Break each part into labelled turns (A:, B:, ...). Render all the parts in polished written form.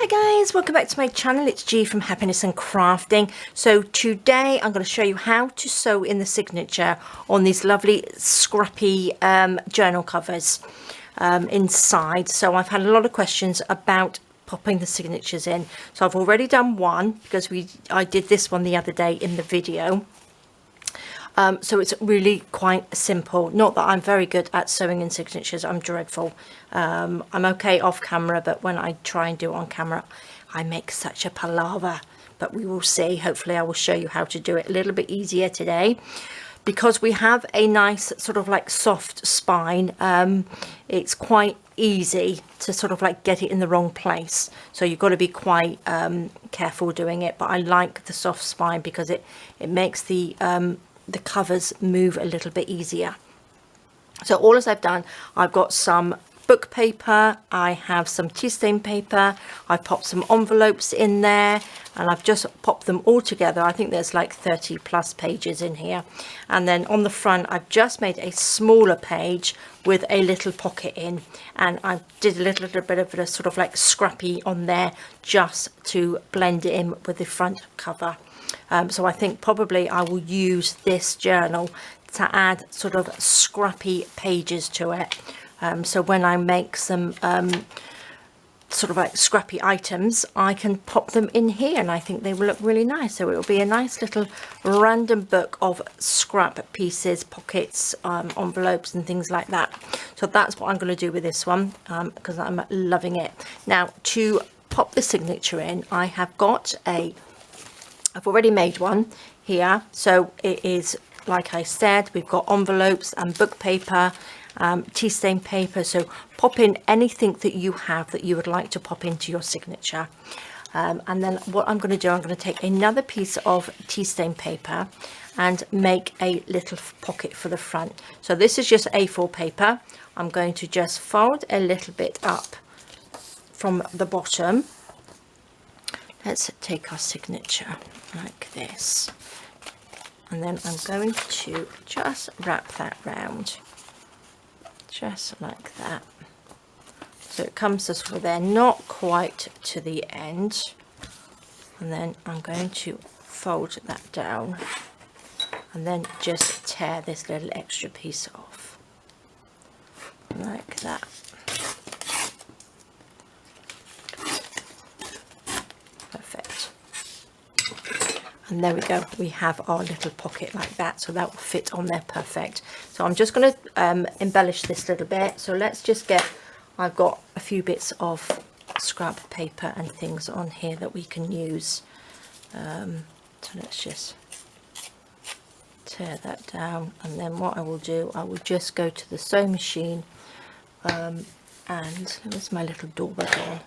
A: Hi guys, welcome back to my channel. It's G from Happiness and Crafting. So today I'm going to show you how to sew in the signature on these lovely scrappy journal covers inside. So I've had a lot of questions about popping the signatures in. So I've already done one because I did this one the other day in the video. So it's really quite simple. Not that I'm very good at sewing in signatures. I'm dreadful. I'm okay off camera, but when I try and do it on camera, I make such a palaver. But we will see. Hopefully I will show you how to do it a little bit easier today. Because we have a nice sort of like soft spine, it's quite easy to sort of like get it in the wrong place. So you've got to be quite careful doing it. But I like the soft spine because it makes the covers move a little bit easier. So all as I've done, I've got some book paper, I have some tea stain paper, I've popped some envelopes in there, and I've just popped them all together. I think there's like 30 plus pages in here. And then on the front I've just made a smaller page with a little pocket in, and I did a little bit of a sort of like scrappy on there just to blend it in with the front cover. So I think probably I will use this journal to add sort of scrappy pages to it. So when I make some sort of like scrappy items, I can pop them in here and I think they will look really nice. So it will be a nice little random book of scrap pieces, pockets, envelopes and things like that. So that's what I'm going to do with this one because I'm loving it. Now to pop the signature in, I have got I've already made one here. So it is, like I said, we've got envelopes and book paper, tea stain paper. So pop in anything that you have that you would like to pop into your signature. And then what I'm going to do, I'm going to take another piece of tea stain paper and make a little pocket for the front. So this is just A4 paper. I'm going to just fold a little bit up from the bottom. Let's take our signature like this, and then I'm going to just wrap that round just like that, so it comes to sort of there, not quite to the end, and then I'm going to fold that down and then just tear this little extra piece off like that. Perfect. And there we go, we have our little pocket like that, so that will fit on there perfect. So I'm just going to embellish this little bit. So let's just get, I've got a few bits of scrap paper and things on here that we can use. So let's just tear that down, and then what I will do, I will just go to the sewing machine and there's my little door again.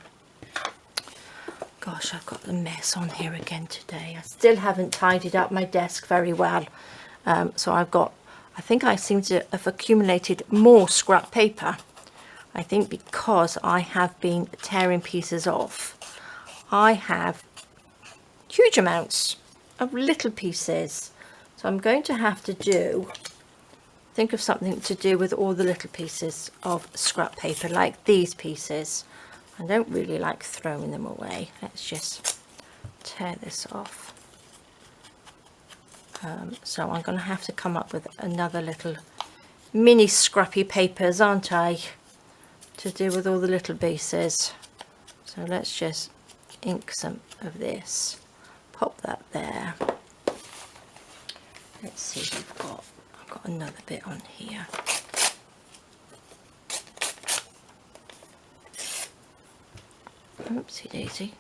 A: Gosh, I've got a mess on here again today. I still haven't tidied up my desk very well. So I think I seem to have accumulated more scrap paper. I think because I have been tearing pieces off. I have huge amounts of little pieces. So I'm going to have to think of something to do with all the little pieces of scrap paper, like these pieces. I don't really like throwing them away. Let's just tear this off. So I'm going to have to come up with another little mini scrappy papers, aren't I, to do with all the little pieces. So let's just ink some of this, pop that there. Let's see if I've got another bit on here. Oopsie daisy.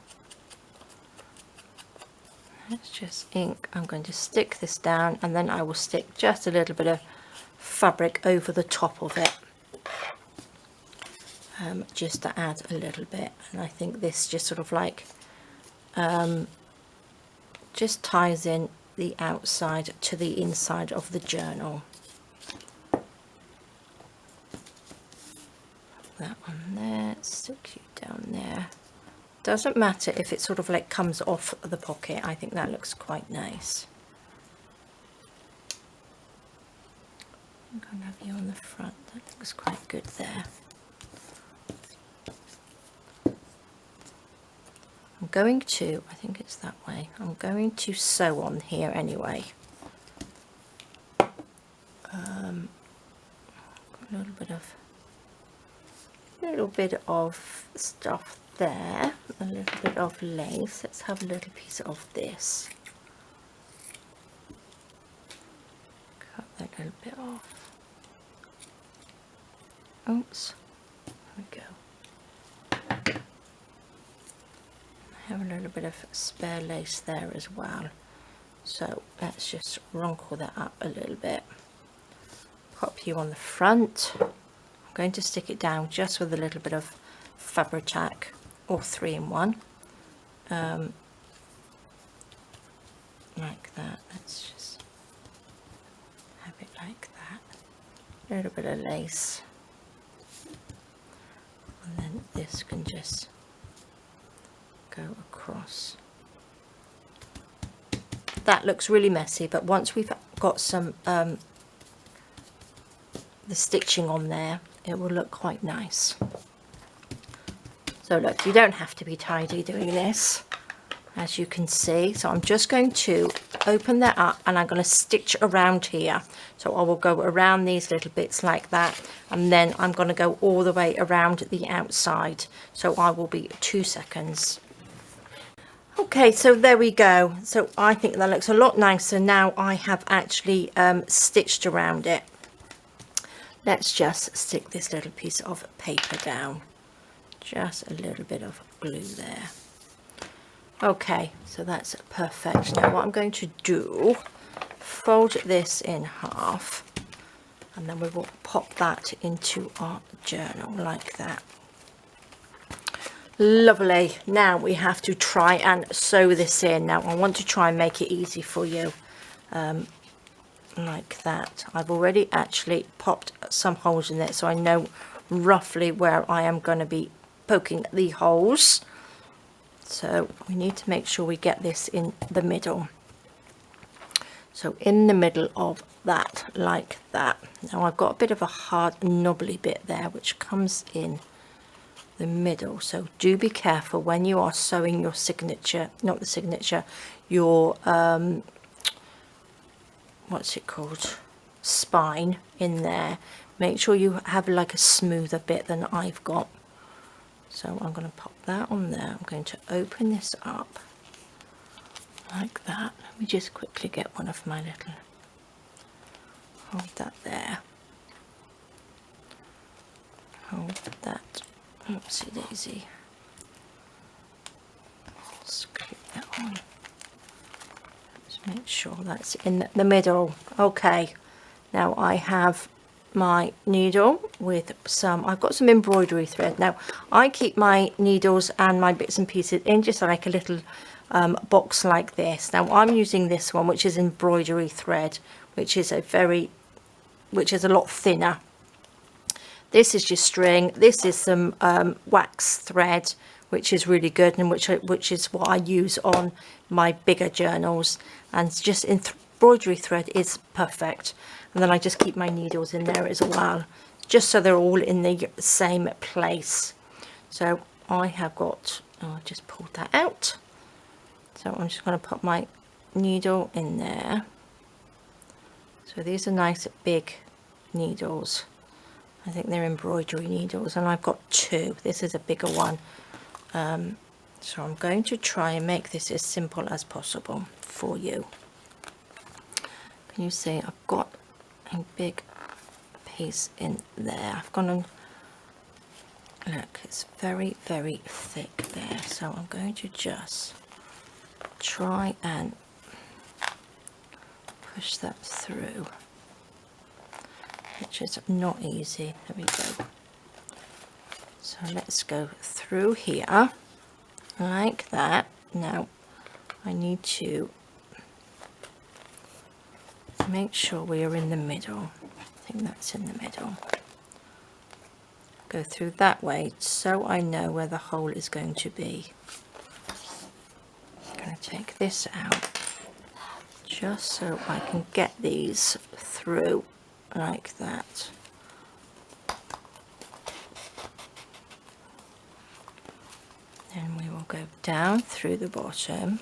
A: Let's just ink. I'm going to stick this down, and then I will stick just a little bit of fabric over the top of it, just to add a little bit. And I think this just sort of like just ties in the outside to the inside of the journal. That one there, stick you down there. Doesn't matter if it sort of like comes off the pocket. I think that looks quite nice. I'm going to have you on the front. That looks quite good there. going to, I think it's that way, I'm going to sew on here anyway. A little bit of stuff there, a little bit of lace. Let's have a little piece of this. Cut that little bit off. Oops, there we go. I have a little bit of spare lace there as well, so let's just wrinkle that up a little bit. Pop you on the front. I'm going to stick it down just with a little bit of Fabri-Tac or 3-in-1, like that. Let's just have it like that. A little bit of lace, and then this can just go across. That looks really messy, but once we've got some the stitching on there, it will look quite nice. So look, you don't have to be tidy doing this, as you can see. So I'm just going to open that up and I'm going to stitch around here. So I will go around these little bits like that, and then I'm going to go all the way around the outside. So I will be 2 seconds. Okay, so there we go. So I think that looks a lot nicer now I have actually stitched around it. Let's just stick this little piece of paper down. Just a little bit of glue there. Okay, so that's perfect. Now what I'm going to do, fold this in half, and then we will pop that into our journal like that. Lovely. Now we have to try and sew this in. Now I want to try and make it easy for you, like that. I've already actually popped some holes in it, so I know roughly where I am going to be poking the holes. So we need to make sure we get this in the middle. So in the middle of that, like that. Now I've got a bit of a hard knobbly bit there which comes in the middle, so do be careful when you are sewing your signature, not the signature, your what's it called, spine in there. Make sure you have like a smoother bit than I've got. So I'm going to pop that on there. I'm going to open this up like that. Let me just quickly get one of my little, hold that there, hold that, oopsie daisy, screw that on. Just make sure that's in the middle. Okay, now I have my needle with some, I've got some embroidery thread. Now I keep my needles and my bits and pieces in just like a little box like this. Now I'm using this one, which is embroidery thread, which is a lot thinner. This is just string. This is some wax thread, which is really good, and which is what I use on my bigger journals. And just embroidery thread is perfect. And then I just keep my needles in there as well, just so they're all in the same place. So I have got, oh, I just pulled that out. So I'm just going to put my needle in there. So these are nice big needles. I think they're embroidery needles, and I've got 2. This is a bigger one. So I'm going to try and make this as simple as possible for you. Can you see I've got a big piece in there? I've gone and look, it's very, very thick there. So I'm going to just try and push that through, which is not easy. There we go. So let's go through here like that. Now I need to make sure we are in the middle. I think that's in the middle. Go through that way so I know where the hole is going to be. I'm going to take this out just so I can get these through like that. Then we will go down through the bottom.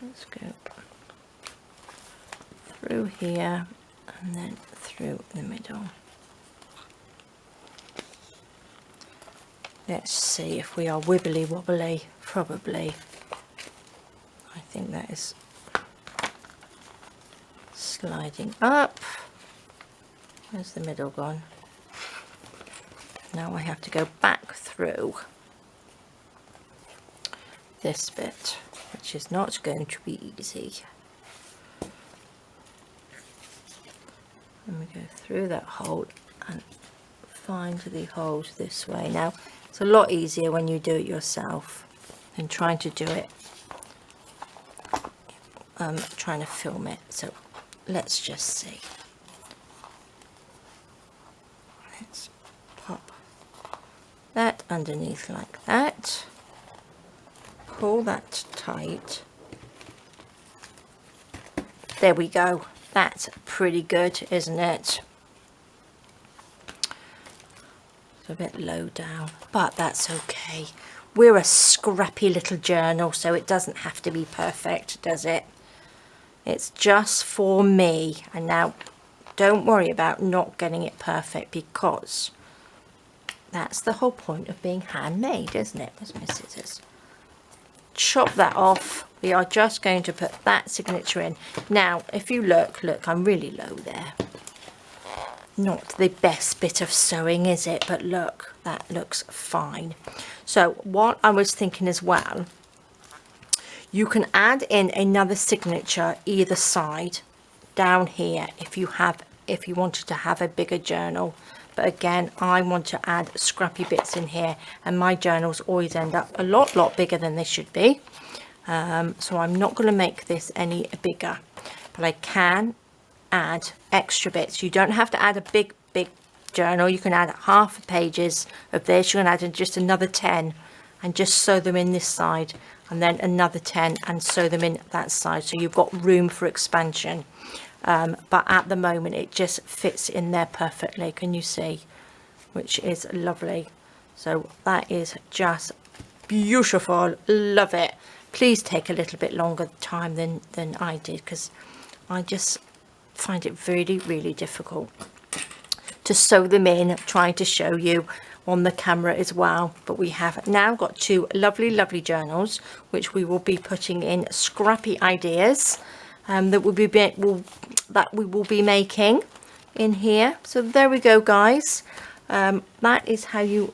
A: Let's go through here and then through the middle. Let's see if we are wibbly wobbly. Probably. I think that is sliding up. Where's the middle gone? Now I have to go back through this bit, which is not going to be easy. And we go through that hole and find the holes this way. Now it's a lot easier when you do it yourself than trying to do it trying to film it. So let's just see. Let's pop that underneath like that, pull that tight. There we go. That's pretty good, isn't it? It's a bit low down, but that's okay. We're a scrappy little journal, so it doesn't have to be perfect, does it? It's just for me. And now don't worry about not getting it perfect, because that's the whole point of being handmade, isn't it? Where's my scissors? Chop that off. We are just going to put that signature in. Now, if you look, I'm really low there. Not the best bit of sewing, is it? But look, that looks fine. So what I was thinking as well, you can add in another signature either side down here if you wanted to have a bigger journal. But again, I want to add scrappy bits in here, and my journals always end up a lot bigger than they should be. So I'm not going to make this any bigger, but I can add extra bits. You don't have to add a big journal. You can add half pages of this. You can add in just another 10 and just sew them in this side, and then another 10 and sew them in that side, so you've got room for expansion. But at the moment it just fits in there perfectly, can you see, which is lovely. So that is just beautiful. Love it. Please take a little bit longer time than I did, because I just find it really difficult to sew them in, trying to show you on the camera as well. But we have now got two lovely journals, which we will be putting in scrappy ideas that we will be making in here. So there we go, guys. That is how you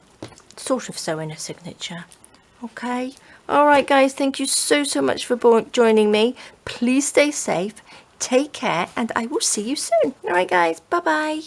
A: sort of sew in a signature. Okay. All right, guys, thank you so much for joining me. Please stay safe, take care, and I will see you soon. All right, guys, bye bye.